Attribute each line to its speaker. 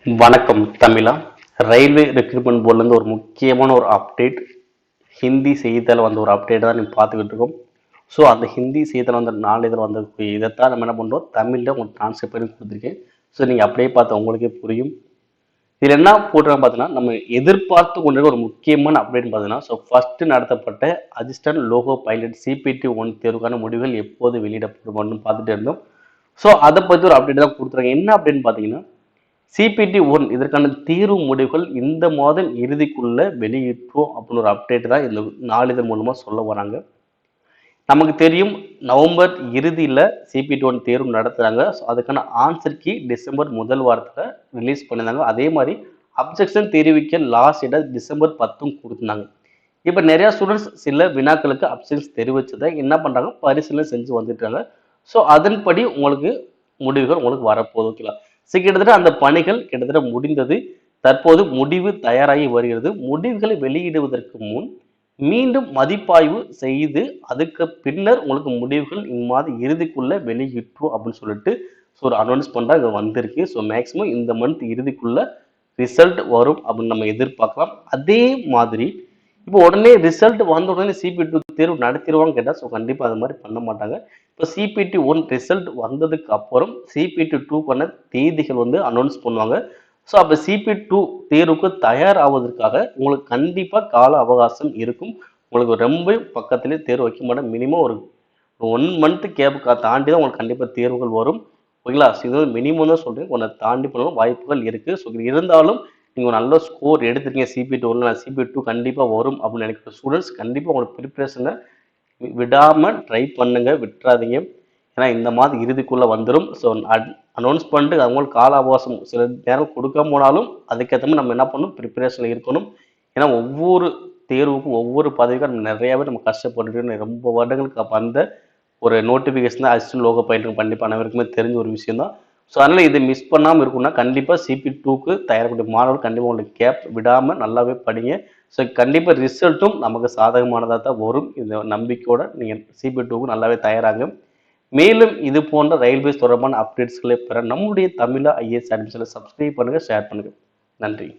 Speaker 1: வணக்கம் தமிழா. Railway recruitment போர்ட்லேருந்து ஒரு முக்கியமான ஒரு அப்டேட். ஹிந்தி செய்தித்தாள் வந்த ஒரு அப்டேட் தான் நீங்கள் பார்த்துக்கிட்டு இருக்கோம். ஸோ அந்த ஹிந்தி செய்தித்தாள் வந்த நாளிதழ் வந்த இதைத்தான் நம்ம என்ன பண்ணுறோம், தமிழில் உங்களுக்கு ட்ரான்ஸ்லேட் பண்ணி கொடுத்துருக்கேன். ஸோ நீங்கள் அப்படியே பார்த்தா உங்களுக்கே புரியும். இதில் என்ன போட்டுருக்காங்க பார்த்தீங்கன்னா, நம்ம எதிர்பார்த்து கொண்டிருக்க ஒரு முக்கியமான அப்டேட் பார்த்தீங்கன்னா, ஸோ ஃபர்ஸ்ட் நடத்தப்பட்ட அசிஸ்டன்ட் லோகோ பைலட் சிபிடி 1 தேர்வுக்கான முடிவுகள் எப்போது வெளியிடப்படும் பார்த்துட்டு இருந்தோம். ஸோ அதை பற்றி ஒரு அப்டேட் தான் கொடுத்துருக்காங்க. என்ன அப்படின்னு பார்த்தீங்கன்னா, சிபிடி 1 இதற்கான தீர்வு முடிவுகள் இந்த மாதம் இறுதிக்குள்ள வெளியிட்டோம் அப்படின்னு ஒரு அப்டேட் தான் இந்த நாளிதழ் மூலமா சொல்ல வராங்க. நமக்கு தெரியும், நவம்பர் இறுதியில் சிபிடி 1 தேர்வு நடத்துறாங்க. அதுக்கான ஆன்சர் கீ டிசம்பர் முதல் வாரத்தில் ரிலீஸ் பண்ணியிருந்தாங்க. அதே மாதிரி அப்ஜெக்ஷன் தெரிவிக்க லாஸ்ட் டேட் டிசம்பர் 10 கொடுத்துருந்தாங்க. இப்போ நிறைய ஸ்டூடெண்ட்ஸ் சில வினாக்களுக்கு அப்ஜெக்ஷன்ஸ் தெரிவிச்சதை என்ன பண்றாங்க, பரிசீலனை செஞ்சு வந்துட்டாங்க. ஸோ அதன்படி உங்களுக்கு முடிவுகள் உங்களுக்கு வரப்போகுது. ஓகேங்களா? சரி, கிட்டத்தட்ட அந்த பணிகள் கிட்டத்தட்ட முடிந்தது. தற்போது முடிவு தயாராகி வருகிறது. முடிவுகளை வெளியிடுவதற்கு முன் மீண்டும் மதிப்பாய்வு செய்து அதுக்கு பின்னர் உங்களுக்கு முடிவுகள் இம்மாத இறுதிக்குள்ள வெளியிட்டோம் அப்படின்னு சொல்லிட்டு ஒரு அனௌன்ஸ்மெண்டா இது வந்திருக்கு. ஸோ மேக்சிமம் இந்த மந்த் இறுதிக்குள்ள ரிசல்ட் வரும் அப்படின்னு நம்ம எதிர்பார்க்கலாம். அதே மாதிரி இப்போ உடனே ரிசல்ட் வந்த உடனே சிபிடி 2 தேர்வு நடத்திடுவான்னு கேட்டால் ஸோ கண்டிப்பாக அது மாதிரி பண்ண மாட்டாங்க. இப்போ சிபிடி 1 ரிசல்ட் வந்ததுக்கு அப்புறம் சிபிடி 2க்கான தேதிகள் அனௌன்ஸ் பண்ணுவாங்க. ஸோ அப்போ சிபிடி 2 தேர்வுக்கு தயாராவதற்காக உங்களுக்கு கண்டிப்பாக கால அவகாசம் இருக்கும். உங்களுக்கு ரொம்ப பக்கத்திலே தேர்வு வைக்க மாட்டேன். மினிமம் ஒரு 1 மந்த் கேப் தாண்டி தான் உங்களுக்கு கண்டிப்பாக தேர்வுகள் வரும். ஓகேங்களா? இது மினிமம் தான் சொல்றேன். உன்னை தாண்டி போனாலும் வாய்ப்புகள் இருக்கு. ஸோ இருந்தாலும் நீங்கள் நல்ல ஸ்கோர் எடுத்துருக்கீங்க சிபிடி 1, சிபிடி 2 கண்டிப்பாக வரும் அப்படின்னு நினைக்கிற ஸ்டூடெண்ட்ஸ் கண்டிப்பாக உங்களுக்கு ப்ரிப்ரேஷனை விடாமல் ட்ரை பண்ணுங்க, விட்டுறாதீங்க. ஏன்னா இந்த மாதம் இறுதிக்குள்ளே வந்துடும். ஸோ அனௌன்ஸ் பண்ணிட்டு அவங்களுக்கு கால அவகாசம் சில நேரம் கொடுக்காம போனாலும் அதுக்கேற்ற மாதிரி நம்ம என்ன பண்ணணும், ப்ரிப்பரேஷனில் இருக்கணும். ஏன்னா ஒவ்வொரு தேர்வுக்கும் ஒவ்வொரு பதவிக்கும் நம்ம நிறையாவே நம்ம கஷ்டப்பட்டுட்டு ரொம்ப வருடங்களுக்கு வந்த ஒரு நோட்டிஃபிகேஷன் தான் அசிஸ்டன்ட் லோகோ பைலட் கண்டிப்பாக அனைவருக்குமே தெரிஞ்ச ஒரு விஷயம் தான். ஸோ அதனால் இதை மிஸ் பண்ணாமல் இருக்குன்னா கண்டிப்பாக சிபி 2க்கு தயாரிக்கக்கூடிய மாணவர்கள் கண்டிப்பாக உங்களுக்கு கேப் விடாமல் நல்லாவே படிங்க. ஸோ கண்டிப்பாக ரிசல்ட்டும் நமக்கு சாதகமானதாக தான் வரும். இந்த நம்பிக்கையோட நீங்கள் சிபி 2க்கு நல்லாவே தயாராங்க. மேலும் இது போன்ற ரயில்வேஸ் தொடர்பான அப்டேட்ஸ்களை பெற நம்முடைய தமிழா ஐஏஎஸ் அட்மிஷனை சப்ஸ்கிரைப் பண்ணுங்கள், ஷேர் பண்ணுங்கள். நன்றி.